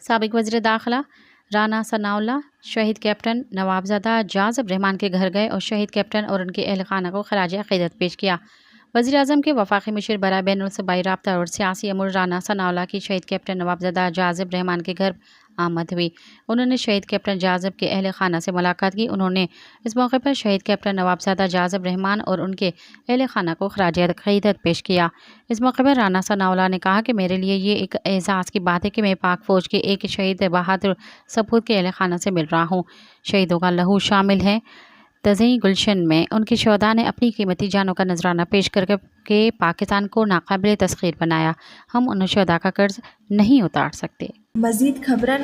سابق وزیر داخلہ رانا ثناء اللہ شہید کیپٹن نوابزادہ جازب رحمان کے گھر گئے اور شہید کیپٹن اور ان کے اہل خانہ کو خراج عقیدت پیش کیا۔ وزیر اعظم کے وفاقی مشیر برائے بین الصوبائی رابطہ اور سیاسی امور رانا ثناء اللہ کی شہید کیپٹن نوابزادہ جازب رحمان کے گھر آمد ہوئی۔ انہوں نے شہید کیپٹن جازب کے اہل خانہ سے ملاقات کی۔ انہوں نے اس موقع پر شہید کیپٹن نوابزادہ جازب رحمان اور ان کے اہل خانہ کو خراج عقیدت پیش کیا۔ اس موقع پر رانا ثناء اللہ نے کہا کہ میرے لیے یہ ایک اعزاز کی بات ہے کہ میں پاک فوج کے ایک شہید بہادر سپوت کے اہل خانہ سے مل رہا ہوں۔ شہیدوں کا لہو شامل ہے۔ تزئین گلشن میں ان کی شہداء نے اپنی قیمتی جانوں کا نذرانہ پیش کر کے پاکستان کو ناقابل تسخیر بنایا۔ ہم ان شہداء کا قرض نہیں اتار سکتے۔ مزید خبرن